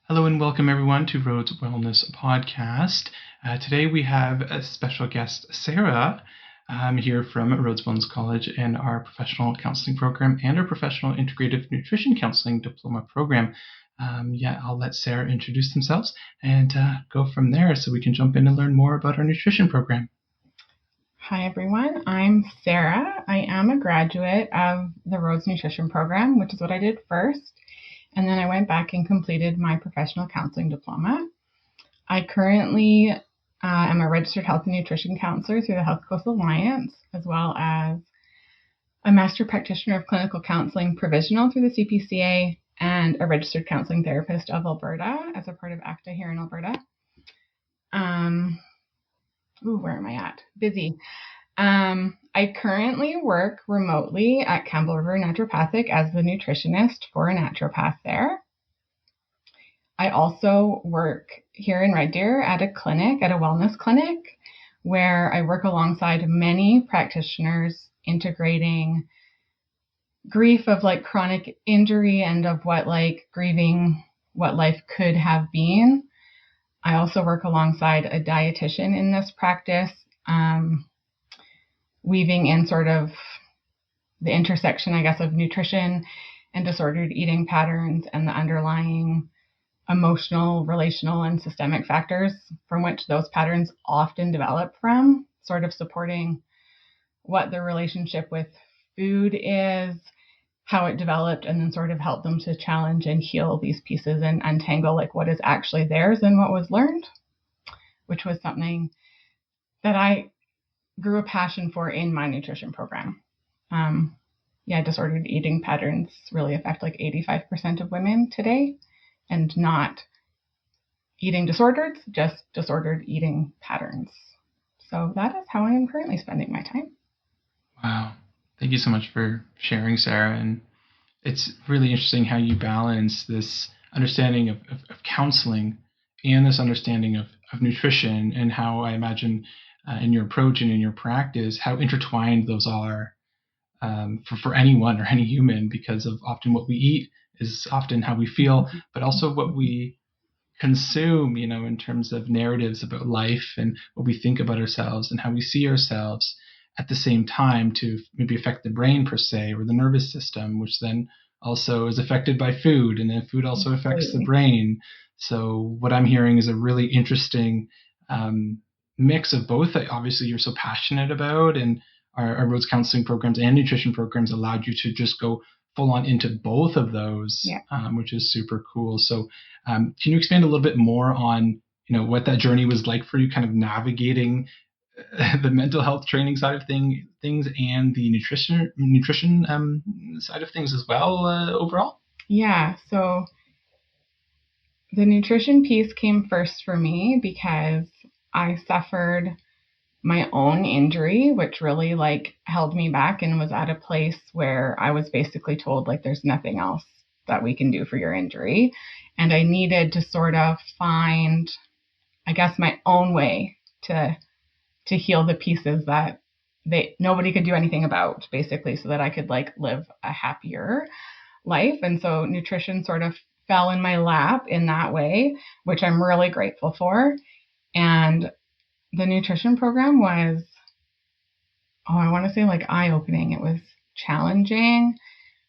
Hello and welcome everyone to Rhodes Wellness Podcast. Today we have a special guest, Sara, here from Rhodes Wellness College in our professional counseling program and our professional integrative nutrition counseling diploma program. I'll let Sara introduce themselves and go from there so we can jump in and learn more about our nutrition program. Hi everyone, I'm Sara. I am a graduate of the Rhodes Nutrition Program, which is what I did first. And then I went back and completed my professional counseling diploma. I currently am a registered health and nutrition counselor through the Health Coast Alliance, as well as a master practitioner of clinical counseling provisional through the CPCA and a registered counseling therapist of Alberta as a part of ACTA here in Alberta. Where am I at? Busy. I currently work remotely at Campbell River Naturopathic as the nutritionist for a naturopath there. I also work here in Red Deer at a wellness clinic, where I work alongside many practitioners integrating grief of like chronic injury and of what like grieving what life could have been. I also work alongside a dietitian in this practice, weaving in sort of the intersection, I guess, of nutrition and disordered eating patterns and the underlying emotional, relational, and systemic factors from which those patterns often develop from, sort of supporting what their relationship with food is, how it developed, and then sort of help them to challenge and heal these pieces and untangle like what is actually theirs and what was learned, which was something that I grew a passion for in my nutrition program. Disordered eating patterns really affect like 85% of women today, and not eating disorders, just disordered eating patterns. So that is how I am currently spending my time. Wow. Thank you so much for sharing, Sara. And it's really interesting how you balance this understanding of counseling and this understanding of nutrition, and how I imagine in your approach and in your practice, how intertwined those are for anyone or any human, because of often what we eat is often how we feel, but also what we consume, in terms of narratives about life and what we think about ourselves and how we see ourselves at the same time, to maybe affect the brain per se, or the nervous system, which then also is affected by food, and then food also affects the brain. So what I'm hearing is a really interesting mix of both that obviously you're so passionate about, and our Rhodes counseling programs and nutrition programs allowed you to just go full on into both of those, which is super cool. So can you expand a little bit more on what that journey was like for you, kind of navigating the mental health training side of things and the nutrition side of things as well overall? Yeah, so the nutrition piece came first for me because I suffered my own injury, which really like held me back and was at a place where I was basically told like there's nothing else that we can do for your injury. And I needed to sort of find, I guess, my own way to heal the pieces that nobody could do anything about, basically, so that I could like live a happier life. And so nutrition sort of fell in my lap in that way, which I'm really grateful for. And the nutrition program was, I want to say like eye-opening. It was challenging,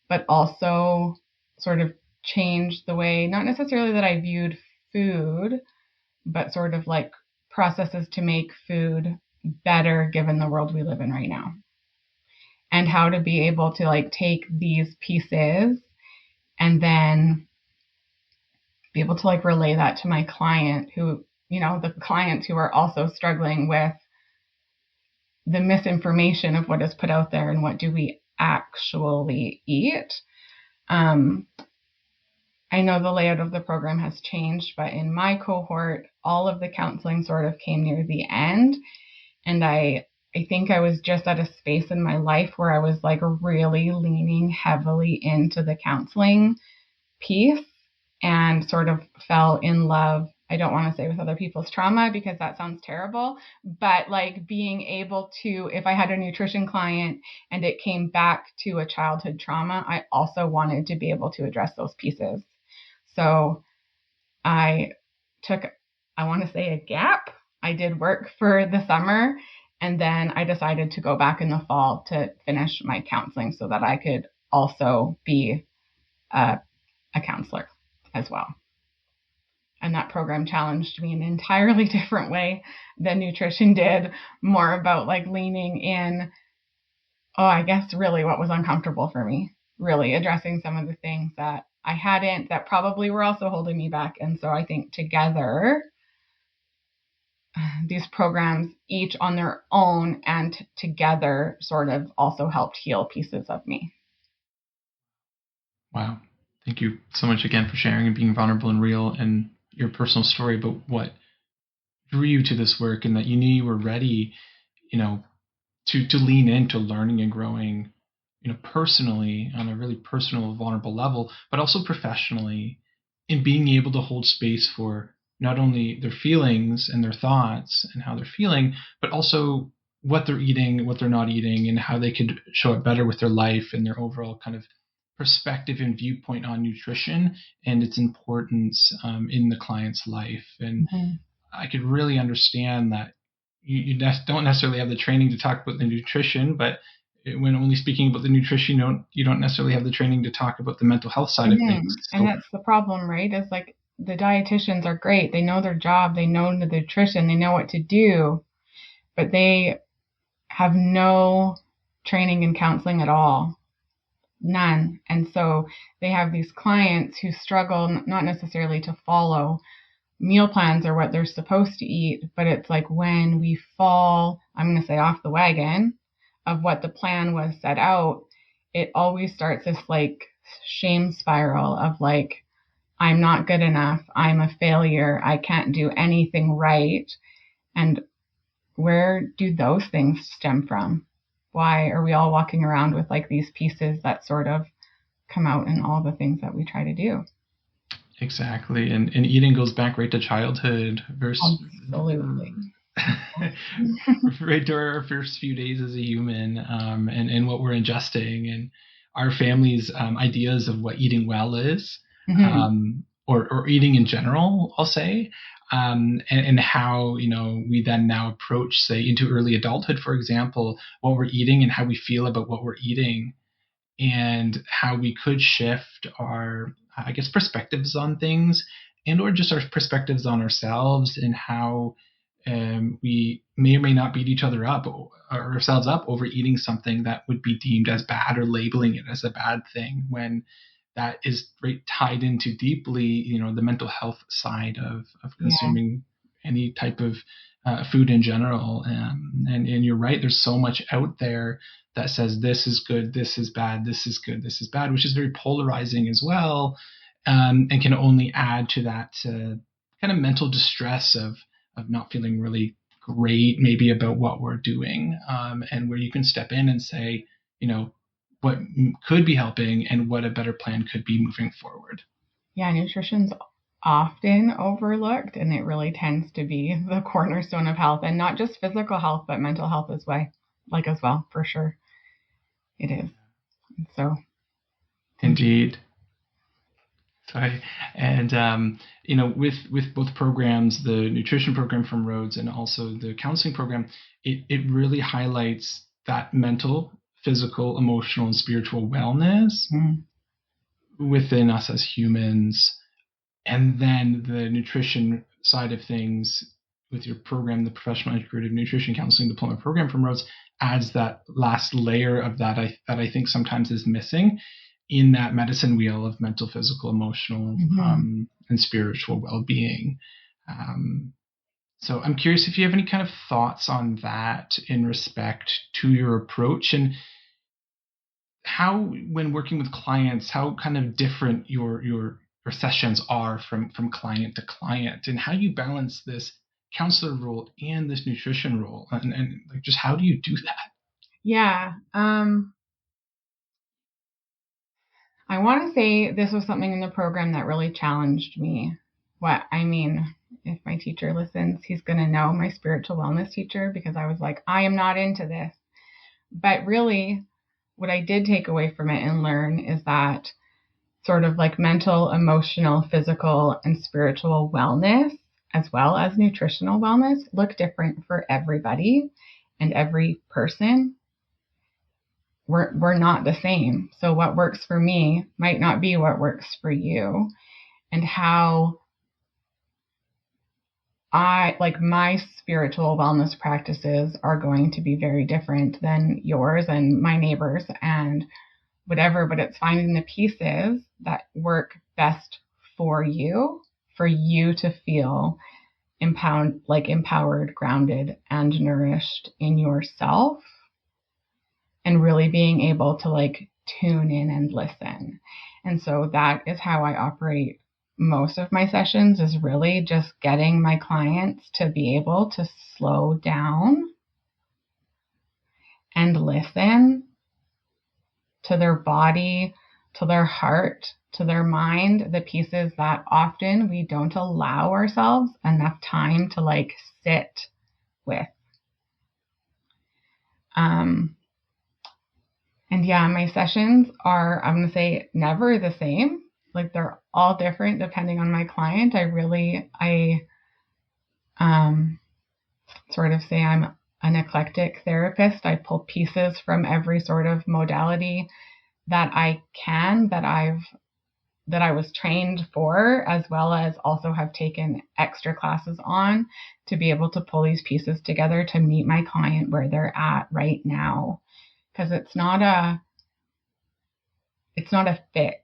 but also sort of changed the way, not necessarily that I viewed food, but sort of like processes to make food better given the world we live in right now. And how to be able to like take these pieces and then be able to like relay that to my client who, the clients who are also struggling with the misinformation of what is put out there and what do we actually eat. I know the layout of the program has changed, but in my cohort, all of the counseling sort of came near the end. And I think I was just at a space in my life where I was like really leaning heavily into the counseling piece and sort of fell in love. I don't want to say with other people's trauma because that sounds terrible, but like being able to, if I had a nutrition client and it came back to a childhood trauma, I also wanted to be able to address those pieces. So I took, I want to say, a gap. I did work for the summer, and then I decided to go back in the fall to finish my counseling so that I could also be a counselor as well. And that program challenged me in an entirely different way than nutrition did, more about like leaning in, I guess really what was uncomfortable for me, really addressing some of the things that I hadn't, that probably were also holding me back. And so I think together, these programs, each on their own and together, sort of also helped heal pieces of me. Wow. Thank you so much again for sharing and being vulnerable and real and your personal story about what drew you to this work, and that you knew you were ready, to lean into learning and growing, personally on a really personal, vulnerable level, but also professionally, in being able to hold space for not only their feelings and their thoughts and how they're feeling, but also what they're eating, what they're not eating, and how they could show it better with their life and their overall kind of perspective and viewpoint on nutrition and its importance in the client's life. And I could really understand that you don't necessarily have the training to talk about the nutrition, but when only speaking about the nutrition, you don't necessarily have the training to talk about the mental health side of things. So, and that's the problem, right? Is like the dietitians are great. They know their job. They know the nutrition. They know what to do, but they have no training in counseling at all. None. And so they have these clients who struggle not necessarily to follow meal plans or what they're supposed to eat, but it's like when we fall, I'm going to say, off the wagon of what the plan was set out, it always starts this like shame spiral of like, I'm not good enough, I'm a failure, I can't do anything right. And where do those things stem from? Why are we all walking around with like these pieces that sort of come out in all the things that we try to do? Exactly. And eating goes back right to childhood versus absolutely right to our first few days as a human, and what we're ingesting and our family's ideas of what eating well is, or eating in general, I'll say, and how, we then now approach, say, into early adulthood, for example, what we're eating and how we feel about what we're eating, and how we could shift our, I guess, perspectives on things, and or just our perspectives on ourselves, and how we may or may not beat each other up or ourselves up over eating something that would be deemed as bad, or labeling it as a bad thing, when that is right tied into deeply, the mental health side of consuming any type of food in general. And you're right, there's so much out there that says this is good, this is bad, this is good, this is bad, which is very polarizing as well, and can only add to that kind of mental distress of not feeling really great maybe about what we're doing, and where you can step in and say, what could be helping and what a better plan could be moving forward. Yeah, nutrition's often overlooked, and it really tends to be the cornerstone of health, and not just physical health, but mental health as well, for sure. It is. So. Indeed. Sorry. And, with both programs, the nutrition program from Rhodes and also the counseling program, it really highlights that mental, physical, emotional, and spiritual wellness within us as humans. And then the nutrition side of things with your program, the Professional Integrative Nutrition Counseling Diploma program from Rhodes, adds that last layer of that I think sometimes is missing in that medicine wheel of mental, physical, emotional, and spiritual well-being. So I'm curious if you have any kind of thoughts on that in respect to your approach, and how, when working with clients, how kind of different your sessions are from client to client, and how you balance this counselor role and this nutrition role, and like, just how do you do that? Yeah. I want to say this was something in the program that really challenged me. If my teacher listens, he's going to know, my spiritual wellness teacher, because I was like, I am not into this. But really, what I did take away from it and learn is that sort of like mental, emotional, physical, and spiritual wellness, as well as nutritional wellness, look different for everybody and every person. We're not the same. So what works for me might not be what works for you. And how my spiritual wellness practices are going to be very different than yours and my neighbors and whatever, but it's finding the pieces that work best for you to feel empowered, grounded, and nourished in yourself, and really being able to like tune in and listen. And so that is how I operate most of my sessions, is really just getting my clients to be able to slow down and listen to their body, to their heart, to their mind, the pieces that often we don't allow ourselves enough time to like sit with. And yeah, my sessions are, I'm going to say, never the same. Like they're all different depending on my client. I sort of say I'm an eclectic therapist. I pull pieces from every sort of modality that I can, that I was trained for, as well as also have taken extra classes on to be able to pull these pieces together to meet my client where they're at right now. Because it's not a fix.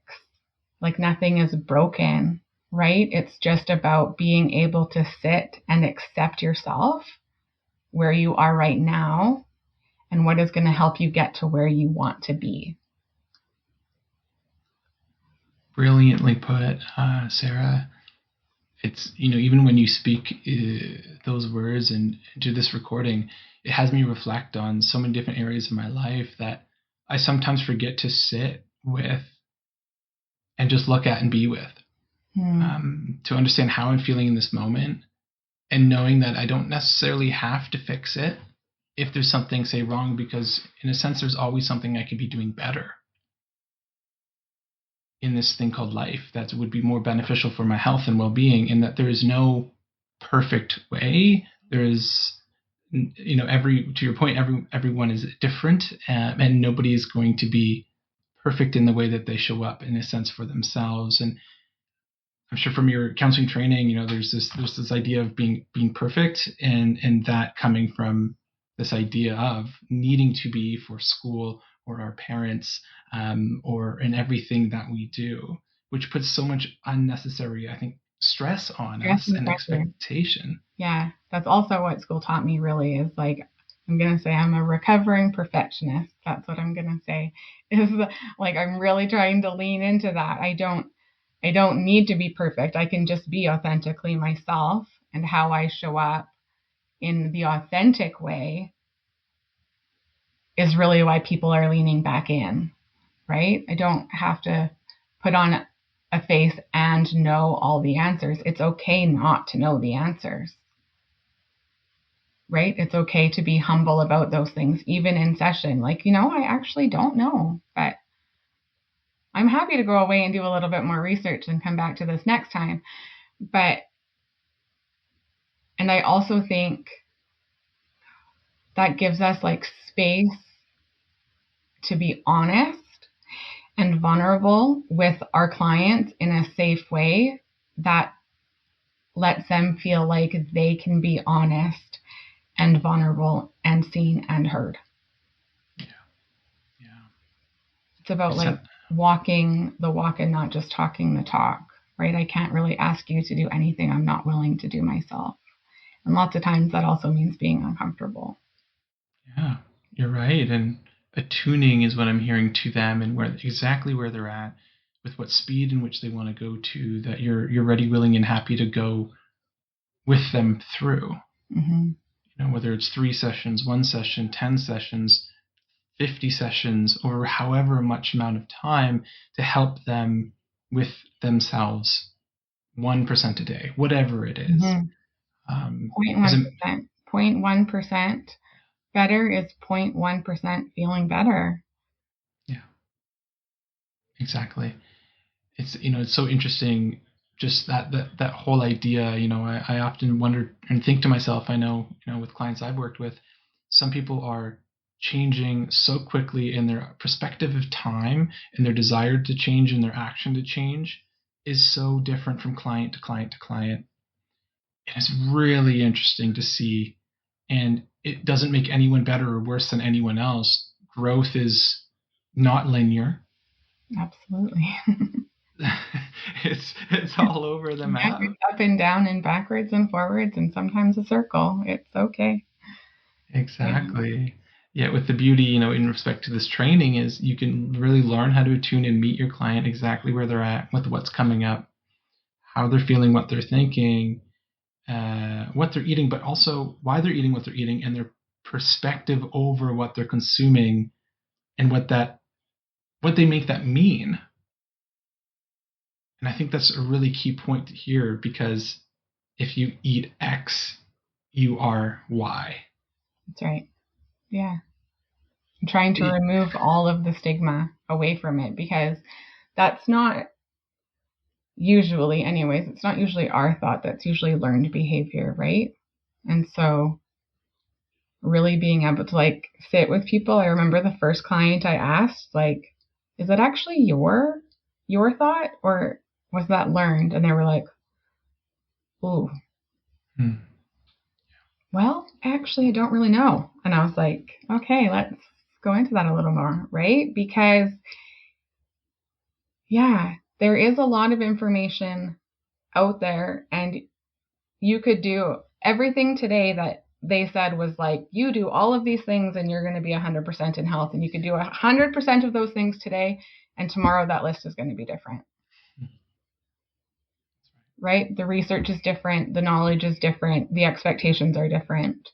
Like nothing is broken, right? It's just about being able to sit and accept yourself where you are right now and what is going to help you get to where you want to be. Brilliantly put, Sara. It's, even when you speak those words and do this recording, it has me reflect on so many different areas of my life that I sometimes forget to sit with and just look at and be with, to understand how I'm feeling in this moment, and knowing that I don't necessarily have to fix it if there's something, say, wrong, because in a sense, there's always something I could be doing better in this thing called life that would be more beneficial for my health and well-being, and that there is no perfect way. There is, to your point, everyone is different, and nobody is going to be perfect in the way that they show up, in a sense, for themselves. And I'm sure from your counseling training, there's this idea of being perfect, and that coming from this idea of needing to be for school or our parents, or in everything that we do, which puts so much unnecessary, I think, stress on us and expectation. Yeah, that's also what school taught me, really, is like, I'm going to say I'm a recovering perfectionist. That's what I'm going to say, is like, I'm really trying to lean into that. I don't need to be perfect. I can just be authentically myself, and how I show up in the authentic way is really why people are leaning back in, right? I don't have to put on a face and know all the answers. It's okay not to know the answers, right? It's okay to be humble about those things, even in session. Like, I actually don't know, but I'm happy to go away and do a little bit more research and come back to this next time. And I also think that gives us like space to be honest and vulnerable with our clients in a safe way that lets them feel like they can be honest and vulnerable and seen and heard. Yeah. It's about walking the walk and not just talking the talk, right? I can't really ask you to do anything I'm not willing to do myself. And lots of times that also means being uncomfortable. Yeah, you're right. And attuning is what I'm hearing to them, and exactly where they're at, with what speed in which they want to go to, that you're ready, willing, and happy to go with them through. Mm-hmm. Whether it's 3 sessions, 1 session, 10 sessions, 50 sessions, or however much amount of time, to help them with themselves 1% a day, whatever it is. 0.1%. 0.1% better is 0.1% feeling better. Yeah, exactly. It's, it's so interesting, just that whole idea. I often wonder and think to myself, I know, with clients I've worked with, some people are changing so quickly, and their perspective of time and their desire to change and their action to change is so different from client to client to client. And it's really interesting to see. And it doesn't make anyone better or worse than anyone else. Growth is not linear. Absolutely. It's all over the Yeah, map. it's up and down and backwards and forwards and sometimes a circle. It's okay. Yeah. Exactly. Yeah, with the beauty, in respect to this training, is you can really learn how to attune and meet your client exactly where they're at with what's coming up, how they're feeling, what they're thinking, what they're eating, but also why they're eating what they're eating, and their perspective over what they're consuming, and what they make that mean. And I think that's a really key point here, because if you eat X, you are Y. That's right. Yeah. I'm trying to remove all of the stigma away from it, because that's not usually, anyways, it's not usually our thought. That's usually learned behavior, right? And so really being able to like sit with people. I remember the first client I asked, like, is that actually your thought, or was that learned? And they were like, ooh, well, actually, I don't really know. And I was like, okay, let's go into that a little more, right? Because, yeah, there is a lot of information out there, and you could do everything today that they said was like, you do all of these things and you're going to be 100% in health. And you could do 100% of those things today, and tomorrow that list is going to be different. Right? The research is different. The knowledge is different. The expectations are different.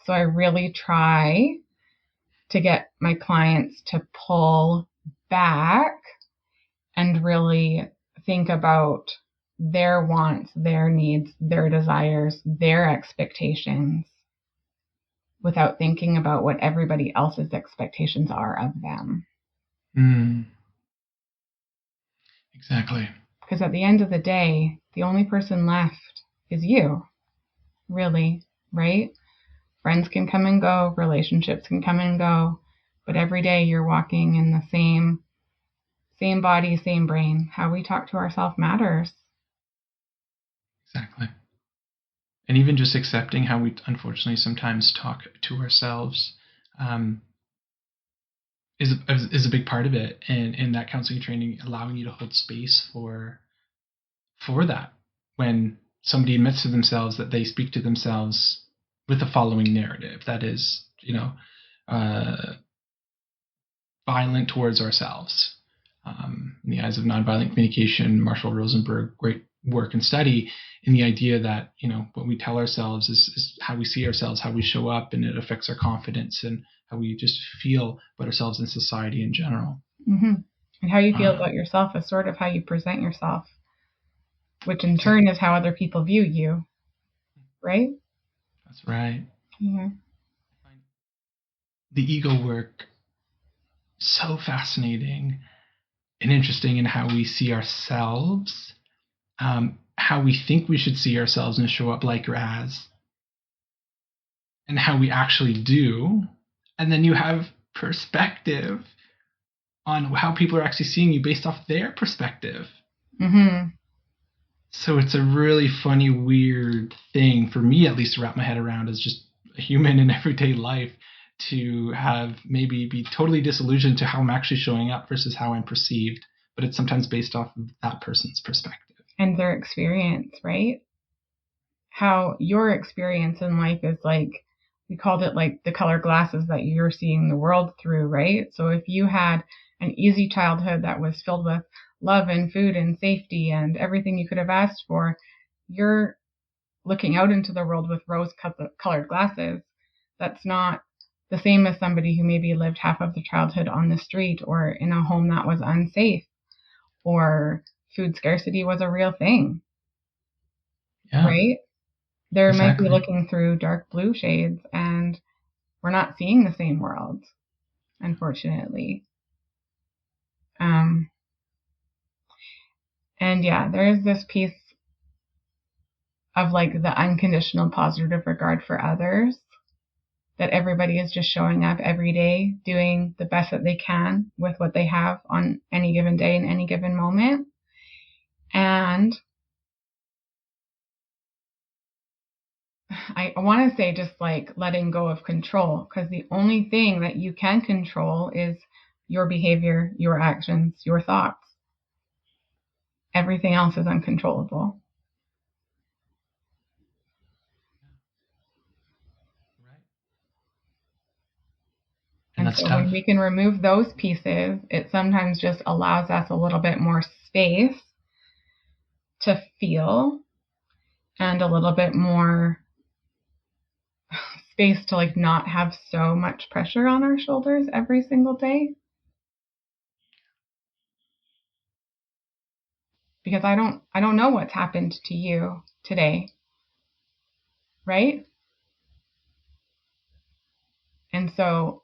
So I really try to get my clients to pull back and really think about their wants, their needs, their desires, their expectations, without thinking about what everybody else's expectations are of them. Exactly. Because at the end of the day, the only person left is you, really, right? Friends can come and go, relationships can come and go, but every day you're walking in the same body, same brain. How we talk to ourselves matters. Exactly. And even just accepting how we unfortunately sometimes talk to ourselves, is a big part of it. And in that counseling training, allowing you to hold space for that, when somebody admits to themselves that they speak to themselves with the following narrative that is, uh, violent towards ourselves. In the eyes of nonviolent communication, Marshall Rosenberg, great work and study in the idea that, what we tell ourselves is how we see ourselves, how we show up, and it affects our confidence and how we just feel about ourselves in society in general. Mm-hmm. And how you feel about yourself is sort of how you present yourself, which in turn is how other people view you, right? That's right. Yeah. The ego work so fascinating and interesting in how we see ourselves, how we think we should see ourselves and show up like or as, and how we actually do. And then you have perspective on how people are actually seeing you based off their perspective. Mm-hmm. So it's a really funny, weird thing for me, at least, to wrap my head around as just a human in everyday life, to have maybe be totally disillusioned to how I'm actually showing up versus how I'm perceived. But it's sometimes based off of that person's perspective. And their experience, right? How your experience in life is like, we called it like the color glasses that you're seeing the world through, right? So if you had an easy childhood that was filled with love and food and safety and everything you could have asked for, you're looking out into the world with rose-colored glasses. That's not the same as somebody who maybe lived half of their childhood on the street or in a home that was unsafe, or food scarcity was a real thing. Yeah. Right? They might be looking through dark blue shades, and we're not seeing the same world, unfortunately. And yeah, there is this piece of like the unconditional positive regard for others, that everybody is just showing up every day, doing the best that they can with what they have on any given day in any given moment. And I want to say just like letting go of control, because the only thing that you can control is your behavior, your actions, your thoughts. Everything else is uncontrollable. Right. And that's so tough. when we can remove those pieces, it sometimes just allows us a little bit more space to feel, and a little bit more space to like not have so much pressure on our shoulders every single day. Because I don't know what's happened to you today, right? And so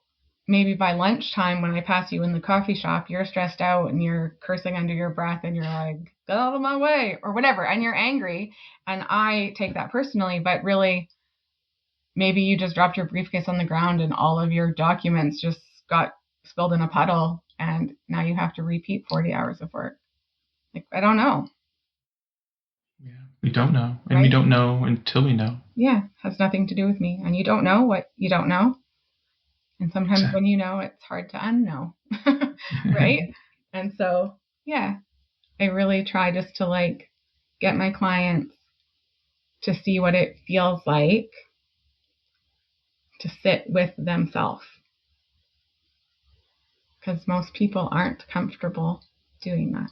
maybe by lunchtime when I pass you in the coffee shop, you're stressed out and you're cursing under your breath and you're like, get out of my way or whatever, and you're angry, and I take that personally. But really, maybe you just dropped your briefcase on the ground and all of your documents just got spilled in a puddle, and now you have to repeat 40 hours of work. Like, I don't know. Yeah, we don't know. And right? We don't know until we know. Yeah, has nothing to do with me. And you don't know what you don't know. And sometimes exactly. When you know, it's hard to unknow. Right? And so, yeah, I really try just to like get my clients to see what it feels like to sit with themselves. Because most people aren't comfortable doing that.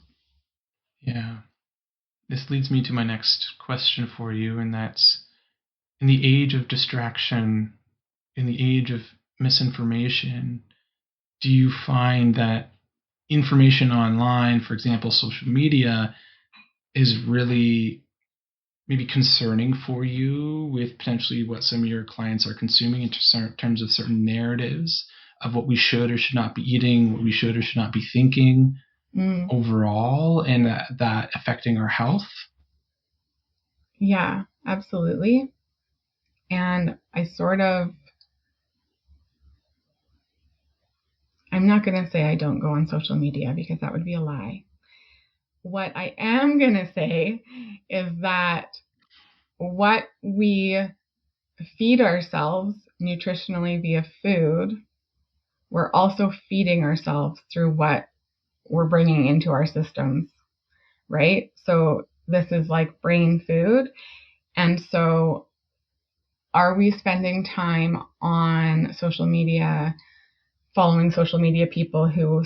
Yeah. This leads me to my next question for you, and that's, in the age of distraction, in the age of misinformation, do you find that information online, for example, social media, is really maybe concerning for you with potentially what some of your clients are consuming in terms of certain narratives of what we should or should not be eating, what we should or should not be thinking overall, and that affecting our health? Yeah, absolutely. And I'm not going to say I don't go on social media, because that would be a lie. What I am going to say is that what we feed ourselves nutritionally via food, we're also feeding ourselves through what we're bringing into our systems, right? So this is like brain food. And so are we spending time on social media, following social media people who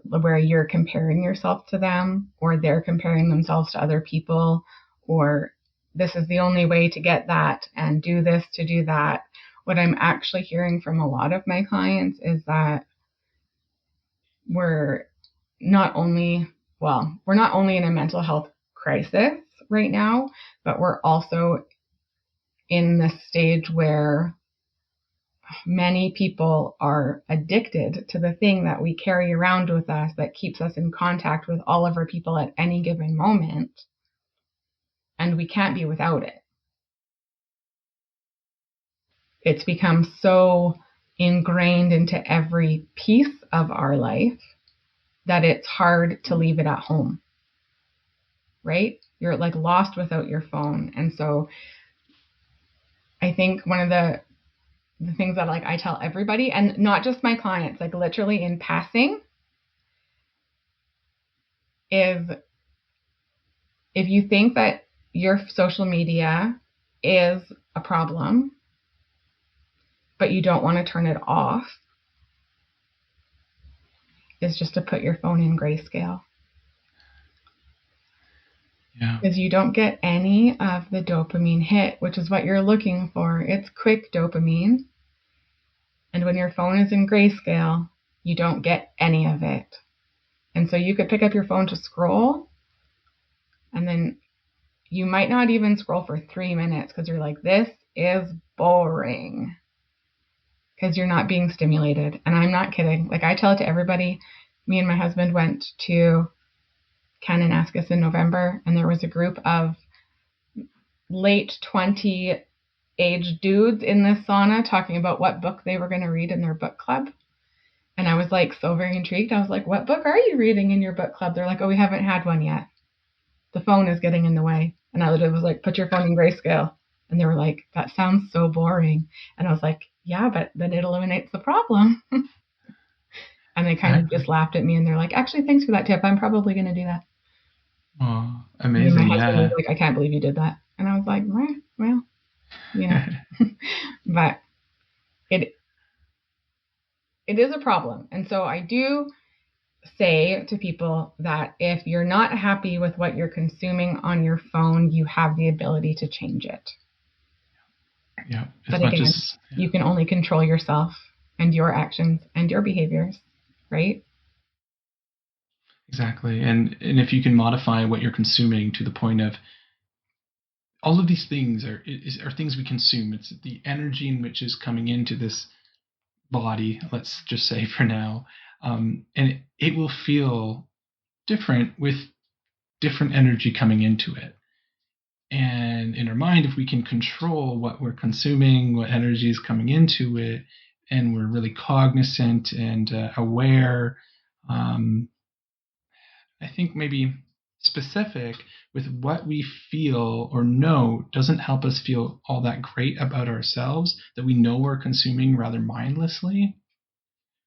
where you're comparing yourself to them, or they're comparing themselves to other people, or this is the only way to get that and do this to do that? What I'm actually hearing from a lot of my clients is that we're not only in a mental health crisis right now, but we're also in the stage where many people are addicted to the thing that we carry around with us that keeps us in contact with all of our people at any given moment, and we can't be without it. It's become so ingrained into every piece of our life that it's hard to leave it at home, right? You're like lost without your phone. And so I think one of the things that like I tell everybody, and not just my clients, like literally in passing, is if you think that your social media is a problem, but you don't want to turn it off, is just to put your phone in grayscale. Yeah. Because you don't get any of the dopamine hit, which is what you're looking for. It's quick dopamine. And when your phone is in grayscale, you don't get any of it. And so you could pick up your phone to scroll, and then you might not even scroll for 3 minutes because you're like, this is boring. Because you're not being stimulated. And I'm not kidding. Like, I tell it to everybody. Me and my husband went to Kananaskis in November, and there was a group of late 20 age dudes in this sauna talking about what book they were going to read in their book club. And I was like so very intrigued. I was like, what book are you reading in your book club? They're like, oh, we haven't had one yet. The phone is getting in the way. And I literally was like, put your phone in grayscale. And they were like, that sounds so boring. And I was like, yeah, but then it eliminates the problem. And they kind of just laughed at me, and they're like, actually, thanks for that tip. I'm probably going to do that. Oh, amazing. And my husband was like, I can't believe you did that. And I was like, well, you know, but it is a problem. And so I do say to people that if you're not happy with what you're consuming on your phone, you have the ability to change it. Yeah. But again, you can only control yourself and your actions and your behaviors, right? Exactly. And if you can modify what you're consuming to the point of all of these things are things we consume. It's the energy in which is coming into this body, let's just say for now. And it will feel different with different energy coming into it. And in our mind, if we can control what we're consuming, what energy is coming into it, and we're really cognizant and aware, I think maybe specific with what we feel or know doesn't help us feel all that great about ourselves, that we know we're consuming rather mindlessly.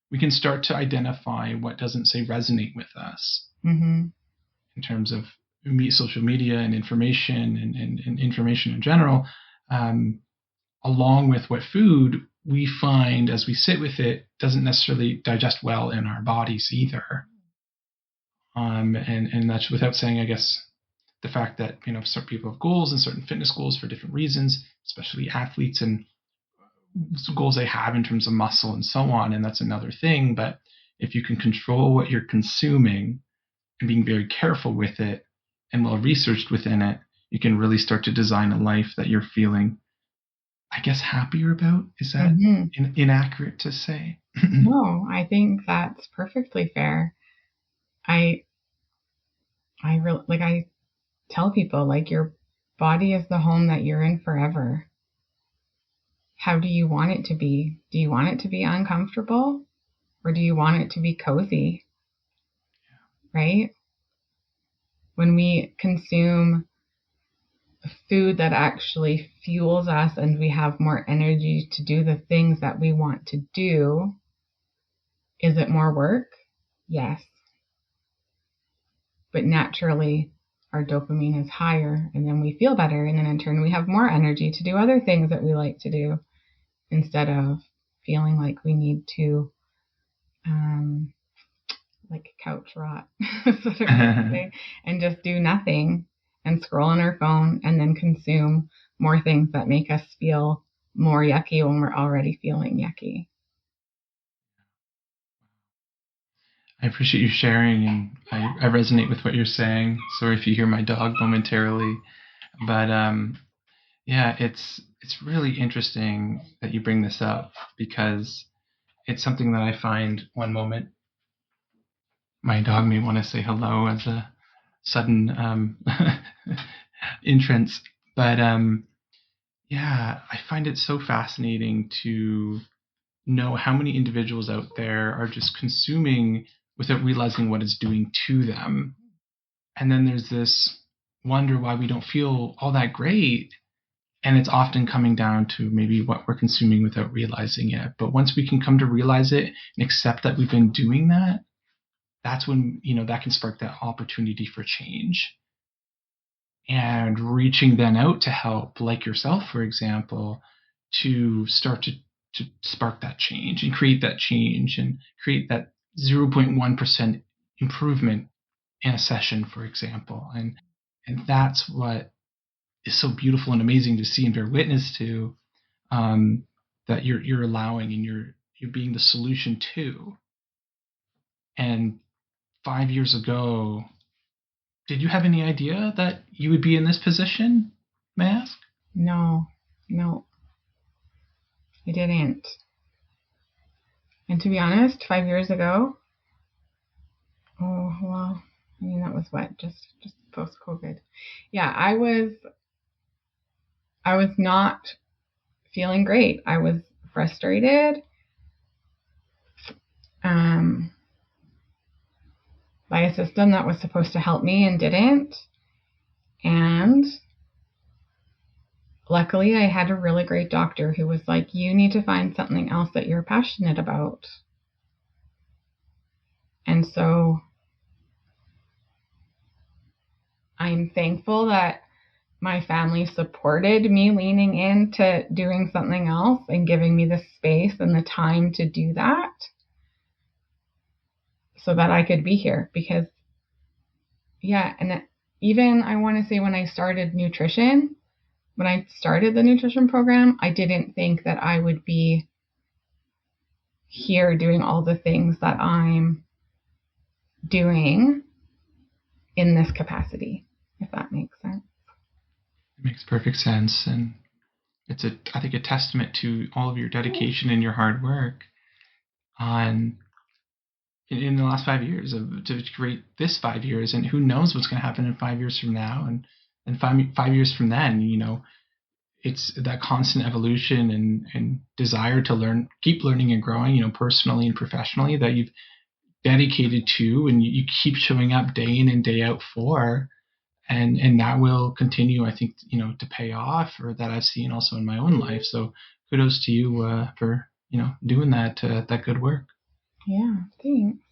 We can start to identify what doesn't, say, resonate with us in terms of social media and information and information in general, along with what food we find as we sit with it doesn't necessarily digest well in our bodies either. And that's without saying, I guess, the fact that, certain people have goals and certain fitness goals for different reasons, especially athletes, and goals they have in terms of muscle and so on. And that's another thing. But if you can control what you're consuming and being very careful with it and well researched within it, you can really start to design a life that you're feeling, I guess, happier about. Is that inaccurate to say? No, I think that's perfectly fair. I tell people, like, your body is the home that you're in forever. How do you want it to be? Do you want it to be uncomfortable, or do you want it to be cozy? Yeah. Right? When we consume food that actually fuels us and we have more energy to do the things that we want to do, is it more work? Yes. But naturally, our dopamine is higher, and then we feel better, and then in turn we have more energy to do other things that we like to do, instead of feeling like we need to like couch rot sort of thing, and just do nothing and scroll on our phone and then consume more things that make us feel more yucky when we're already feeling yucky. I appreciate you sharing, and I resonate with what you're saying. Sorry if you hear my dog momentarily, but yeah, it's really interesting that you bring this up, because it's something that I find one moment my dog may want to say hello as a sudden entrance, but yeah, I find it so fascinating to know how many individuals out there are just consuming without realizing what it's doing to them. And then there's this wonder why we don't feel all that great. And it's often coming down to maybe what we're consuming without realizing it. But once we can come to realize it and accept that we've been doing that, that's when, that can spark that opportunity for change. And reaching then out to help, like yourself, for example, to start to spark that change and create that change and create that 0.1% improvement in a session, for example. And that's what is so beautiful and amazing to see and bear witness to, that you're allowing and you're being the solution to. And 5 years ago, did you have any idea that you would be in this position, may I ask? No, I didn't. And to be honest, 5 years ago, oh, well, I mean, that was what, just post-COVID. Yeah, I was not feeling great. I was frustrated by a system that was supposed to help me and didn't. And luckily, I had a really great doctor who was like, you need to find something else that you're passionate about. And so I'm thankful that my family supported me leaning into doing something else and giving me the space and the time to do that so that I could be here. Because, yeah, and even I want to say when I started nutrition, when I started the nutrition program, I didn't think that I would be here doing all the things that I'm doing in this capacity, if that makes sense. It makes perfect sense. And it's I think a testament to all of your dedication and your hard work on in the last 5 years to create this 5 years, and who knows what's going to happen in 5 years from now and 5 years from then. It's that constant evolution and desire to learn, keep learning and growing, personally and professionally, that you've dedicated to, and you keep showing up day in and day out for, and that will continue, I think, to pay off, or that I've seen also in my own life. So kudos to you for doing that good work. Yeah, thanks.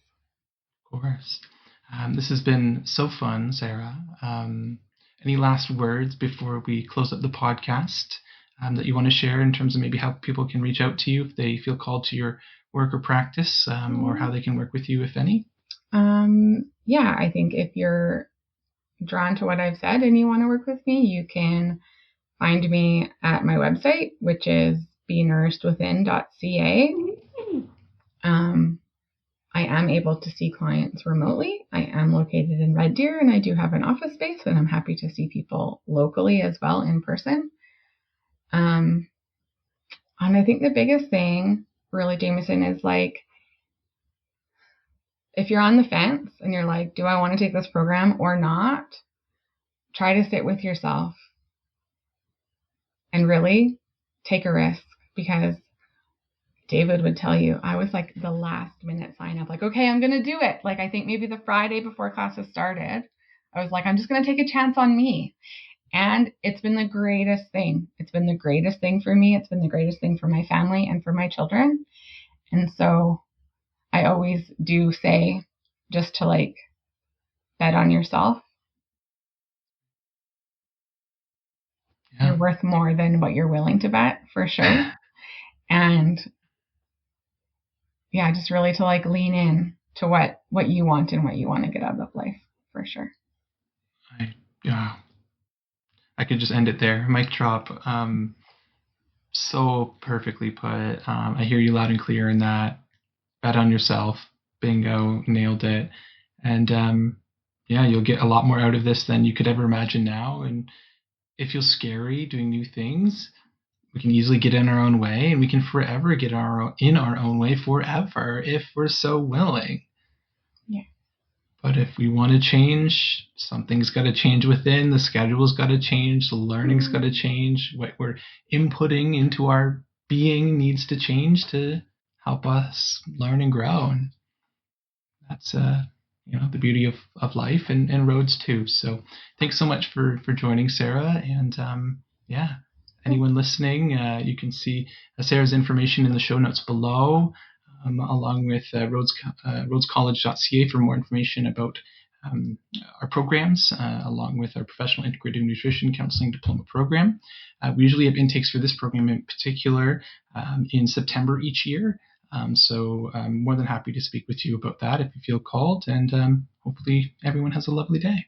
Of course. This has been so fun, Sara. Any last words before we close up the podcast that you want to share in terms of maybe how people can reach out to you if they feel called to your work or practice, or how they can work with you, if any? Yeah, I think if you're drawn to what I've said and you want to work with me, you can find me at my website, which is benourishedwithin.ca. I am able to see clients remotely. I am located in Red Deer, and I do have an office space, and I'm happy to see people locally as well in person. And I think the biggest thing, really, Jameson, is like, if you're on the fence and you're like, do I want to take this program or not? Try to sit with yourself and really take a risk, because David would tell you, I was like the last minute sign up, like, okay, I'm going to do it. Like, I think maybe the Friday before classes started, I was like, I'm just going to take a chance on me. And it's been the greatest thing. It's been the greatest thing for me. It's been the greatest thing for my family and for my children. And so I always do say, just to like bet on yourself. Yeah. You're worth more than what you're willing to bet, for sure. And yeah, just really to like lean in to what you want and what you want to get out of life, for sure. I could just end it there. Mic drop. So perfectly put. I hear you loud and clear in that. Bet on yourself. Bingo. Nailed it. And you'll get a lot more out of this than you could ever imagine now. And it feels scary doing new things. We can easily get in our own way, and we can forever get in our own way forever if we're so willing. Yeah. But if we want to change, something's got to change within. The schedule's got to change. The learning's got to change. What we're inputting into our being needs to change to help us learn and grow. And that's the beauty of life and Rhodes too. So thanks so much for joining, Sara. And anyone listening, you can see Sara's information in the show notes below, along with rhodescollege.ca for more information about our programs, along with our professional integrative nutrition counseling diploma program. We usually have intakes for this program in particular in September each year. So I'm more than happy to speak with you about that if you feel called, and hopefully everyone has a lovely day.